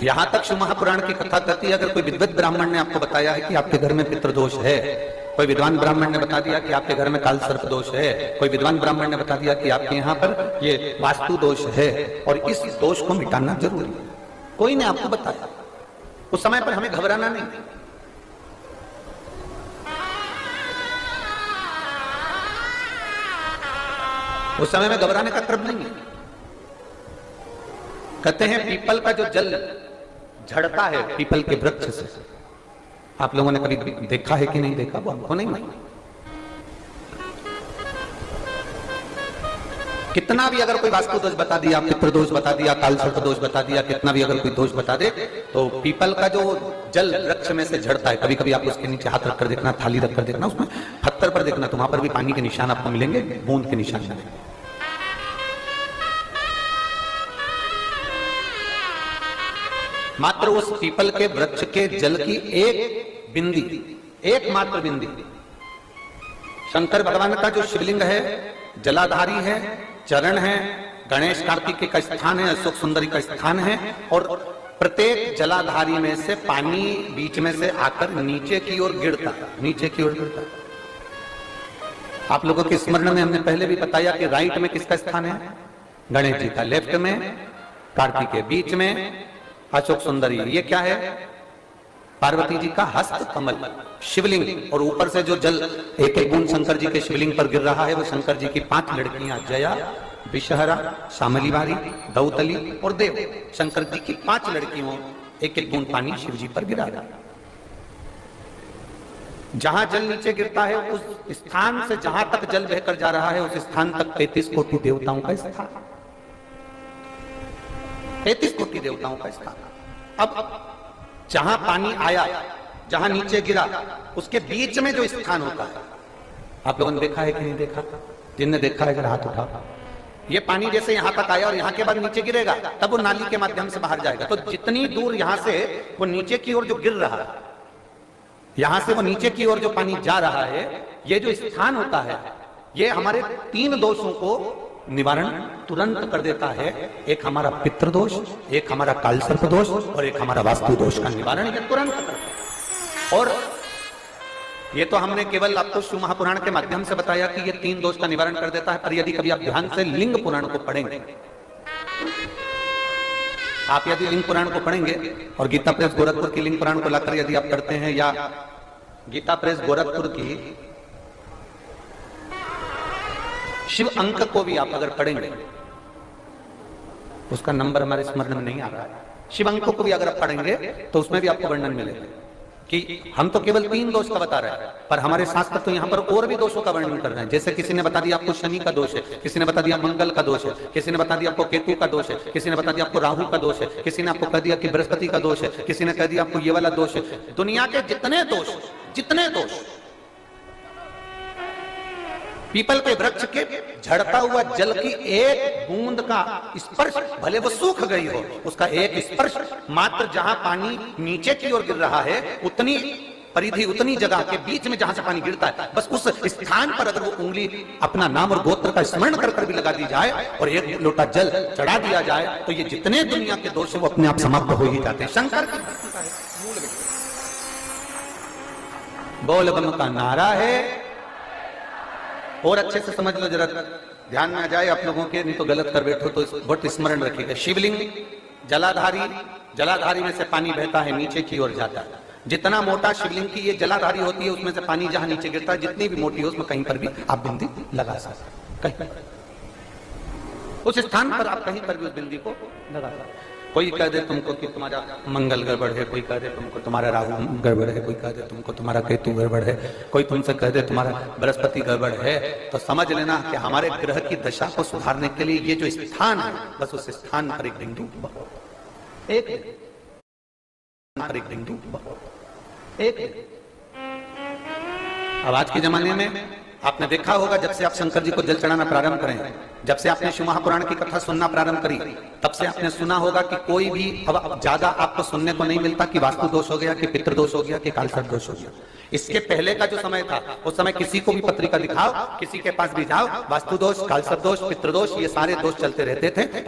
यहां तक शिव महापुराण की कथा कहती है, अगर कोई विद्वत ब्राह्मण ने आपको बताया है कि आपके घर में पितृदोष है, कोई विद्वान ब्राह्मण ने बता दिया कि आपके घर में काल सर्प दोष है, कोई विद्वान ब्राह्मण ने बता दिया कि आपके यहाँ पर ये वास्तु दोष है और इस दोष को मिटाना जरूरी है, कोई ने आपको बताया, उस समय पर हमें घबराना नहीं। उस समय में घबराने का क्रम नहीं है। कहते हैं पीपल का जो जल झड़ता है पीपल के वृक्ष से, आप लोगों ने कभी देखा है कि नहीं देखा, वो हमको नहीं मालूम। कितना भी अगर कोई वास्तु दोष बता दिया, पितृदोष बता दिया, काल सर्प दोष बता दिया, कितना भी अगर कोई दोष बता दे, तो पीपल का जो जल वृक्ष में से झड़ता है, कभी कभी आप उसके नीचे हाथ रखकर देखना, थाली रखकर देखना, उसमें पत्थर पर देखना, तो वहां पर भी पानी के निशान आपको मिलेंगे, बूंद के निशान मिलेंगे। मात्र उस पीपल के वृक्ष के जल की एक बिंदी, एकमात्र बिंदी, शंकर भगवान का जो शिवलिंग है, जलाधारी है, चरण है, गणेश कार्तिक का स्थान है, अशोक सुंदरी का स्थान है, और प्रत्येक जलाधारी में से पानी बीच में से आकर नीचे की ओर गिरता है, नीचे की ओर गिरता है। आप लोगों के स्मरण में हमने पहले भी बताया कि राइट में किसका स्थान है, गणेश जी का, लेफ्ट में कार्तिक के, बीच में अशोक सुंदरी, ये क्या है, पार्वती जी का हस्त कमल, शिवलिंग, और ऊपर से जो जल एक एक बूंद शंकर जी के शिवलिंग पर गिर रहा है, वो शंकर जी की 5 लड़कियां, जया, विषहरा, शामलीवारी, दौतली और देव, शंकर जी की 5 लड़कियों, एक एक बूंद पानी शिव जी पर गिरा रहा है। जहां जल नीचे गिरता है उस स्थान से जहां तक जल बहकर जा रहा है, उस स्थान तक 33 कोटि देवताओं का स्थान, 33 कोटि देवताओं का स्थान। अब जहां पानी आया, जहां नीचे गिरा, उसके बीच में जो स्थान होता है, आप लोगों ने देखा है कि नहीं देखा, जिनने देखा है जरा हाथ उठा। ये पानी जैसे यहां तक आया और यहां के बाद नीचे गिरेगा, तब वो नाली के माध्यम से बाहर जाएगा, तो जितनी दूर यहां से वो नीचे की ओर जो गिर रहा है, यहां से वो नीचे की ओर जो पानी जा रहा है, ये जो स्थान होता है, ये हमारे 3 दोषों को निवारण तुरंत कर देता है। एक हमारा पितृदोष, एक हमारा काल सर्प दोष, और एक हमारा वास्तु दोष का निवारण ये तुरंत करता है। और ये तो हमने केवल आपको शिव महापुराण के माध्यम से बताया कि ये 3 दोष का निवारण कर देता है, पर यदि कभी आप ध्यान से लिंग पुराण को पढ़ेंगे, आप यदि लिंग पुराण को पढ़ेंगे और गीता प्रेस गोरखपुर की लिंग पुराण को लाकर यदि आप पढ़ते हैं, या गीता प्रेस गोरखपुर की शिव अंक को भी आप अगर पढ़ेंगे, उसका नंबर हमारे स्मरण में नहीं आ रहा है, शिव अंक को भी अगर आप पढ़ेंगे तो उसमें भी आपको वर्णन मिलेगा कि हम तो केवल 3 दोष का बता रहे हैं, पर हमारे शास्त्र तो यहाँ पर और भी दोषों का वर्णन कर रहे हैं। जैसे किसी ने बता दिया आपको शनि का दोष है, किसी ने बता दिया मंगल का दोष है, किसी ने बता दिया आपको केतु का दोष है, किसी ने बता दिया आपको राहु का दोष है, किसी ने आपको कह दिया कि बृहस्पति का दोष है, किसी ने कह दिया आपको ये वाला दोष है। दुनिया के जितने दोष पीपल के वृक्ष के झड़ता हुआ जल की एक बूंद का स्पर्श, भले वो सूख गई हो, उसका एक स्पर्श मात्र जहां पानी नीचे की ओर गिर रहा है, उतनी परिधि, उतनी जगह के बीच में जहां से पानी गिरता है, बस उस स्थान पर अगर वो उंगली अपना नाम और गोत्र का स्मरण कर भी लगा दी जाए और एक लोटा जल चढ़ा दिया जाए, तो ये जितने दुनिया के दोष है वो अपने आप समाप्त हो ही जाते हैं। शंकर की बोल बम का नारा है। और अच्छे से समझ लो, जरा ध्यान में आ जाए आप लोगों के, नहीं तो गलत कर बैठो तो बहुत स्मरण रखिएगा। शिवलिंग जलाधारी में से पानी बहता है, नीचे की ओर जाता है। जितना मोटा शिवलिंग की ये जलाधारी होती है, उसमें से पानी जहां नीचे गिरता है, जितनी भी मोटी हो, उसमें कहीं पर भी आप बिंदी लगा सकते, कहीं उस स्थान पर आप कहीं पर भी उस बिंदी को लगा सकते। कोई कह दे तुमको कि तुम्हारा मंगल गड़बड़ है, कोई कह दे तुमको तुम्हारा राहु गड़बड़ है, कोई कह दे तुमको तुम्हारा केतु गड़बड़ है, कोई तुमसे कह दे तुम्हारा बृहस्पति गड़बड़ है, तो समझ लेना कि हमारे ग्रह की दशा को सुधारने के लिए ये जो स्थान है, बस उस स्थान पर एक बिंदु, अब आज के जमाने में आपने देखा होगा, जब से आप शंकर जी को जल चढ़ाना प्रारंभ करें, जब से आपने शिव महापुराण की कथा सुनना प्रारंभ करी, तब से आपने सुना होगा कि कोई भी अब ज्यादा आपको सुनने को नहीं मिलता कि वास्तु दोष हो गया, कि पितृदोष हो गया, कि काल सर्प दोष हो गया। इसके पहले का जो समय था, उस समय किसी को भी पत्रिका दिखाओ, किसी के पास भी जाओ, वास्तु दोष, काल सर्प दोष, पितृदोष, ये सारे दोष चलते रहते थे।